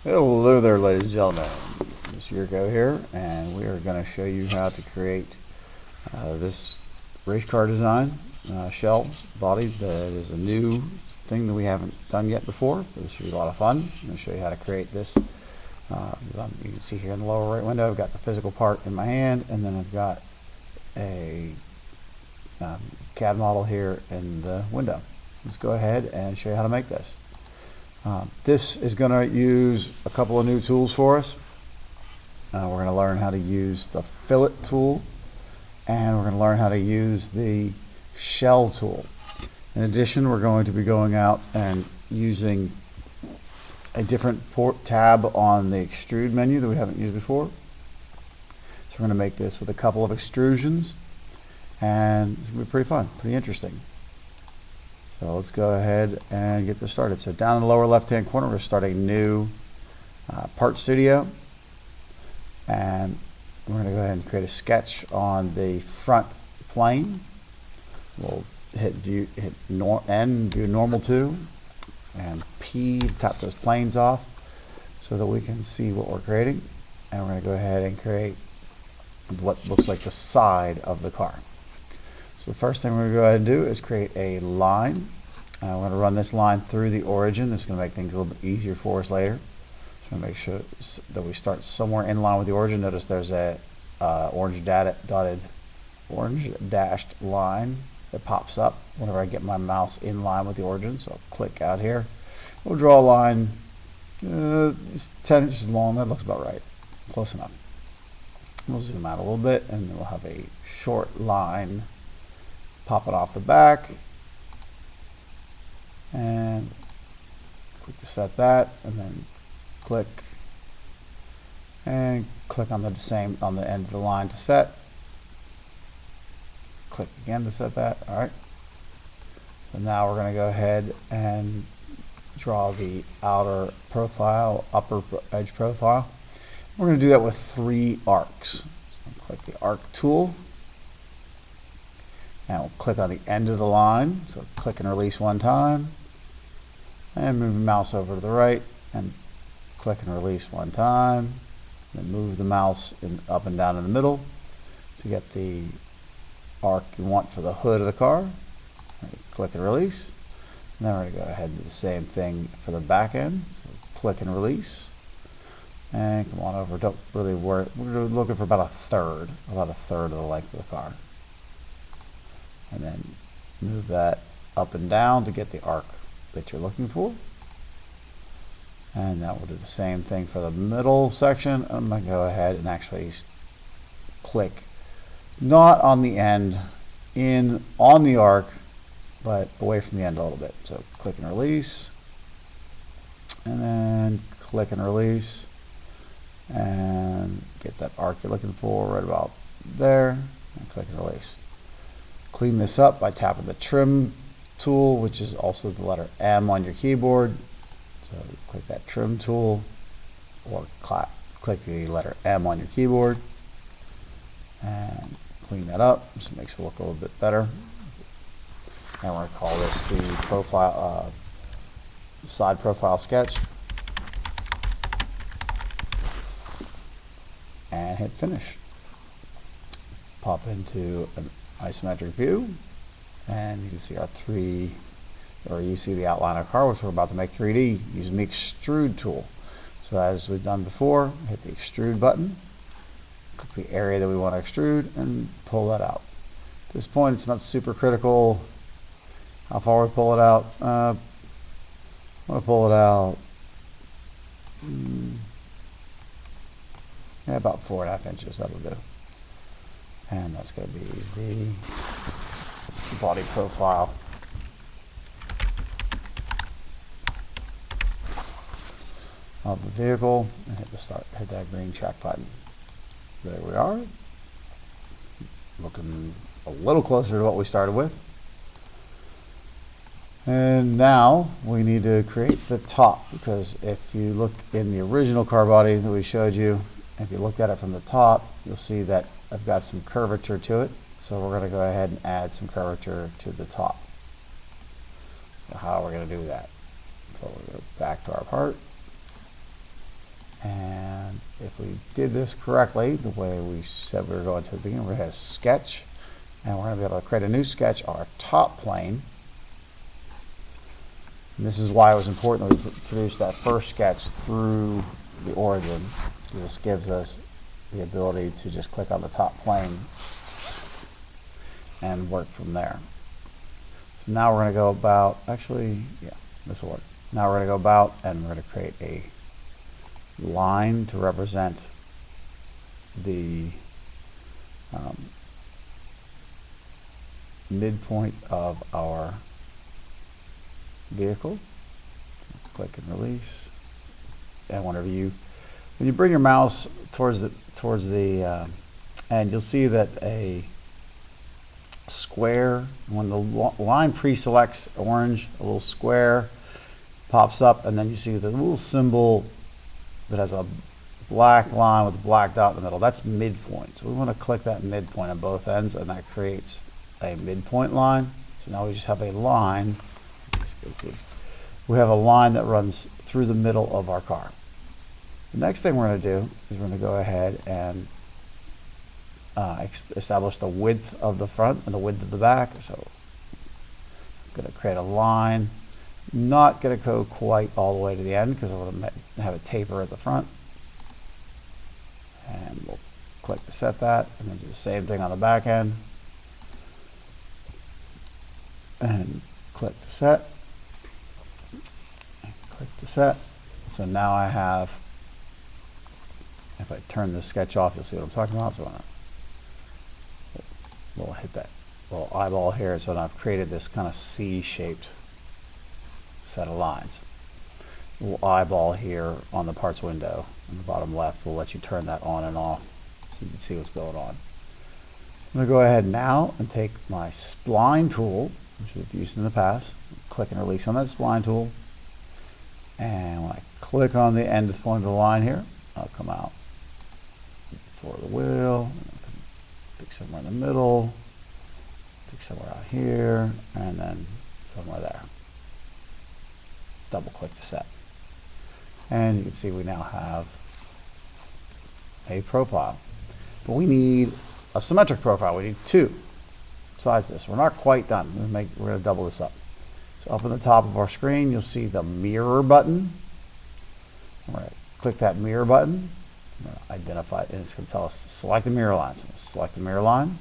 Hello there, ladies and gentlemen. Mr. Yurko here, and we are going to show you how to create this race car design shell body that is a new thing that we haven't done yet before. This should be a lot of fun. I'm going to show you how to create this. You can see here in the lower right window, I've got the physical part in my hand, and then I've got a CAD model here in the window. Let's go ahead and show you how to make this. This is going to use a couple of new tools for us. We're going to learn how to use the Fillet Tool, and we're going to learn how to use the Shell Tool. In addition, we're going to be going out and using a different tab on the Extrude menu that we haven't used before. So we're going to make this with a couple of extrusions, and it's going to be pretty fun, pretty interesting. So let's go ahead and get this started. So down in the lower left hand corner, we're starting a new part studio, and we're going to go ahead and create a sketch on the front plane. We'll hit view, N, view normal to, and P to tap those planes off so that we can see what we're creating. And we're going to go ahead and create what looks like the side of the car. So the first thing we're going to go ahead and do is create a line. We're going to run this line through the origin. This is going to make things a little bit easier for us later. So I'm going to make sure that we start somewhere in line with the origin. Notice there's a orange dashed line that pops up whenever I get my mouse in line with the origin. So I'll click out here. We'll draw a line 10 inches long. That looks about right. Close enough. We'll zoom out a little bit, and then we'll have a short line popping off the back, and click to set that, and then click and click on the same on the end of the line to set. Click again to set that. All right. So now we're going to go ahead and draw the outer profile, upper edge profile. We're going to do that with 3 arcs. So click the arc tool. And we'll click on the end of the line, so click and release one time, and move the mouse over to the right, and click and release one time, then move the mouse up and down in the middle to get the arc you want for the hood of the car. Click and release. And then we're going to go ahead and do the same thing for the back end, so click and release, and come on over. Don't really worry, we're looking for about a third of the length of the car. And then move that up and down to get the arc that you're looking for. And that will do the same thing for the middle section. I'm going to go ahead and actually click not on the end, on the arc, but away from the end a little bit. So click and release, and then click and release, and get that arc you're looking for right about there, and click and release. Clean this up by tapping the trim tool, which is also the letter M on your keyboard. So click that trim tool, or click the letter M on your keyboard, and clean that up so it makes it look a little bit better. And we're going to call this the profile, side profile sketch, and hit finish. Pop into an isometric view, and you can see you see the outline of our car, which we're about to make 3D using the Extrude tool. So as we've done before, hit the Extrude button, click the area that we want to extrude, and pull that out. At this point, it's not super critical how far we pull it out. I want to pull it out about 4.5 inches. That'll do. And that's going to be the body profile. Of the vehicle, and hit that green check button. There we are. Looking a little closer to what we started with. And now we need to create the top, because if you look in the original car body that we showed you, if you looked at it from the top, you'll see that I've got some curvature to it. So we're going to go ahead and add some curvature to the top. So how are we going to do that? So we'll go back to our part. And if we did this correctly, the way we said we were going to the beginning, we're going to hit sketch, and we're going to be able to create a new sketch on our top plane. And this is why it was important that we produce that first sketch through the origin. This gives us the ability to just click on the top plane and work from there. So now we're going to go about, actually, yeah, this will work. Now we're going to go about and we're going to create a line to represent the midpoint of our vehicle. Click and release. And when you bring your mouse towards the end, you'll see that a square, when the line pre-selects orange, a little square pops up, and then you see the little symbol that has a black line with a black dot in the middle. That's midpoint. So we want to click that midpoint on both ends, and that creates a midpoint line. So now we just have a line. We have a line that runs through the middle of our car. The next thing we're going to do is we're going to go ahead and establish the width of the front and the width of the back. So I'm going to create a line. Not going to go quite all the way to the end because I want to have a taper at the front. And we'll click to set that, and then do the same thing on the back end. And click to set. And click to set. So now I have, if I turn this sketch off, you'll see what I'm talking about. So we'll hit that little eyeball here. So now I've created this kind of C-shaped set of lines. A little eyeball here on the parts window in the bottom left will let you turn that on and off so you can see what's going on. I'm going to go ahead now and take my Spline Tool, which we've used in the past, click and release on that Spline Tool, and when I click on the end point of the line here, I'll come out for the wheel, pick somewhere in the middle, pick somewhere out here, and then somewhere there. Double click to set. And you can see we now have a profile. But we need a symmetric profile. We need two besides this. We're not quite done. We're going to double this up. So up in the top of our screen, you'll see the mirror button. We're going to click that mirror button. We're going to identify it, and it's going to tell us to select the mirror line. So we'll select the mirror line.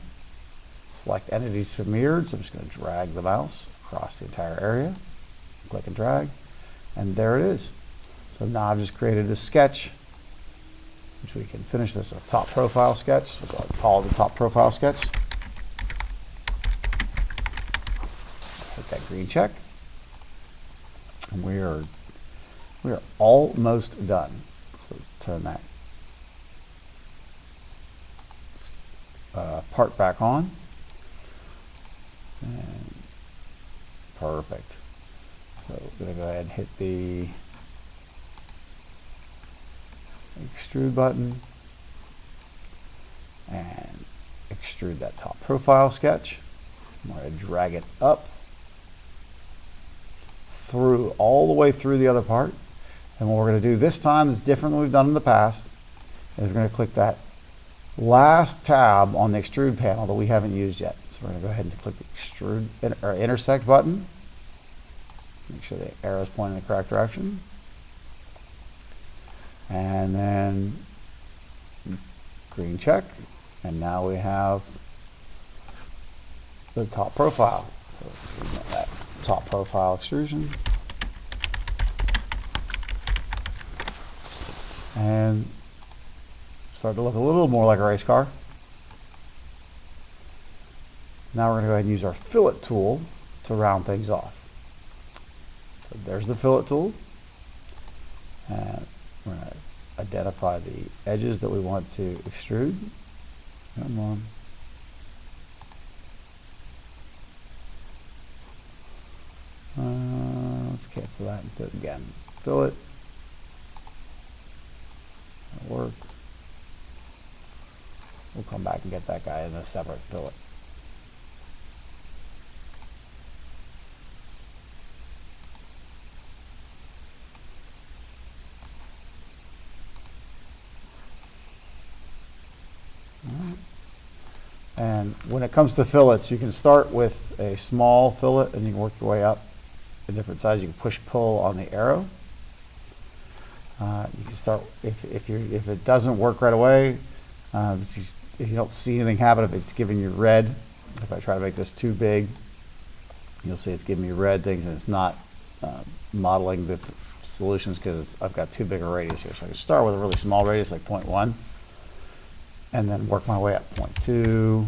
Select entities for mirrored. So I'm just going to drag the mouse across the entire area. Click and drag. And there it is. So now I've just created this sketch, which we can finish this a top profile sketch. So we'll call it the top profile sketch. Hit that green check. And we are almost done. So turn that part back on. And perfect. So we're going to go ahead and hit the extrude button and extrude that top profile sketch. I'm going to drag it up through all the way through the other part. And what we're going to do this time that's different than we've done in the past is we're going to click that last tab on the extrude panel that we haven't used yet. So we're going to go ahead and click the extrude or intersect button. Make sure the arrow is pointing in the correct direction. And then green check. And now we have the top profile. So we get that top profile extrusion. And start to look a little more like a race car. Now we're going to go ahead and use our Fillet Tool to round things off. So there's the Fillet Tool. And we're going to identify the edges that we want to extrude. Come on. Let's cancel that and do it again. Fillet. That'll work. We'll come back and get that guy in a separate fillet. And when it comes to fillets, you can start with a small fillet and you can work your way up a different size. You can push pull on the arrow. You can start if it doesn't work right away. If you don't see anything happen, if it's giving you red, if I try to make this too big, you'll see it's giving me red things and it's not modeling the solutions because I've got too big a radius here. So I can start with a really small radius like 0.1 and then work my way up 0.2,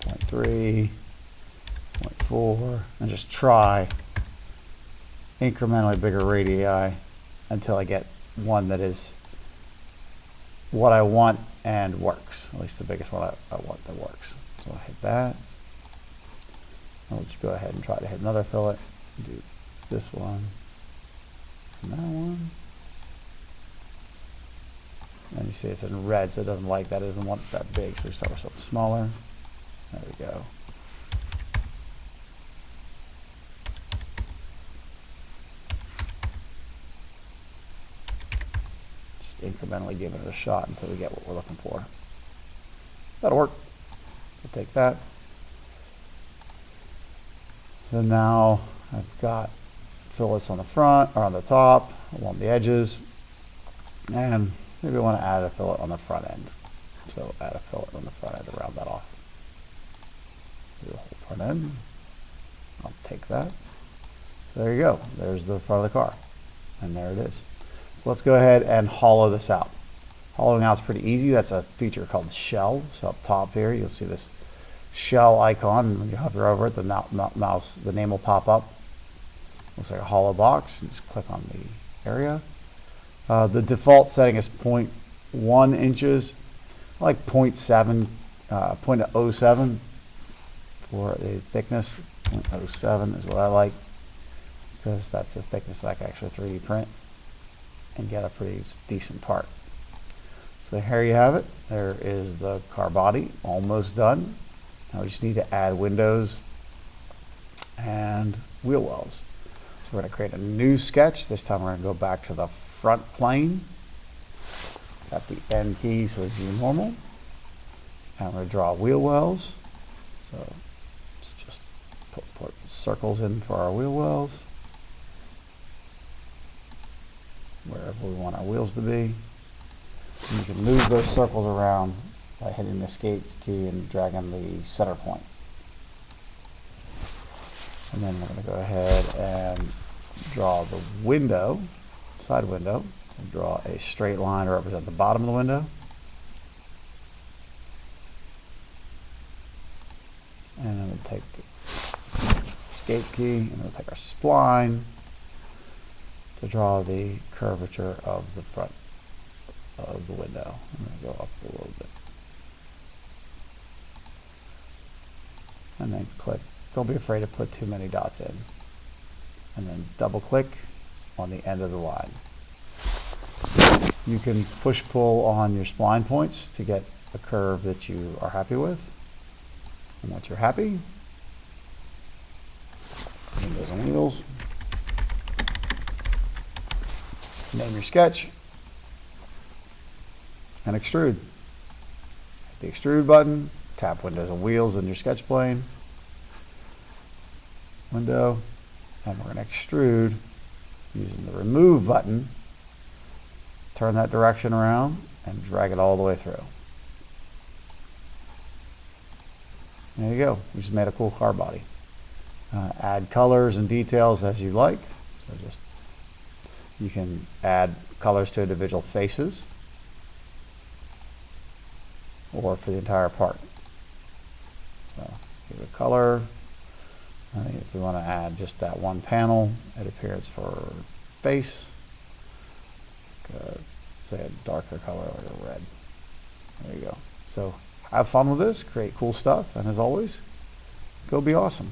0.3, 0.4 and just try incrementally bigger radii until I get one that is what I want and works, at least the biggest one I want that works. So I'll hit that. I'll just go ahead and try to hit another fillet. Do this one and that one. And you see it's in red, so it doesn't like that. It doesn't want it that big, so we start with something smaller. There we go. Incrementally giving it a shot until we get what we're looking for. That'll work. We'll take that. So now I've got fillets on the front or on the top, along the edges, and maybe I want to add a fillet on the front end. So add a fillet on the front end to round that off. Do the whole front end. I'll take that. So there you go. There's the front of the car, and there it is. So let's go ahead and hollow this out. Hollowing out is pretty easy. That's a feature called shell. So up top here, you'll see this shell icon. And when you hover over it, the mouse, the name will pop up. Looks like a hollow box. You just click on the area. The default setting is 0.1 inches. I like 0.7, 0.07 for the thickness. 0.07 is what I like because that's the thickness that I can actually 3D print and get a pretty decent part. So here you have it. There is the car body, almost done. Now we just need to add windows and wheel wells. So we're going to create a new sketch. This time we're going to go back to the front plane. Got the N key so it's normal. And we're going to draw wheel wells. So let's just put circles in for our wheel wells, wherever we want our wheels to be. And you can move those circles around by hitting the escape key and dragging the center point. And then we're going to go ahead and draw the window, side window, and draw a straight line to represent the bottom of the window. And then we'll take the escape key and we'll take our spline to draw the curvature of the front of the window. I'm going to go up a little bit. And then click. Don't be afraid to put too many dots in. And then double click on the end of the line. You can push pull on your spline points to get a curve that you are happy with. And once you're happy, windows and wheels. Name your sketch and extrude. Hit the extrude button, tap windows and wheels in your sketch plane, window, and we're going to extrude using the remove button. Turn that direction around and drag it all the way through. There you go. We just made a cool car body. Add colors and details as you like. So just you can add colors to individual faces or for the entire part. So give it a color. If we want to add just that one panel, it appears for face. Say a darker color like a red. There you go. So have fun with this, create cool stuff, and as always, go be awesome.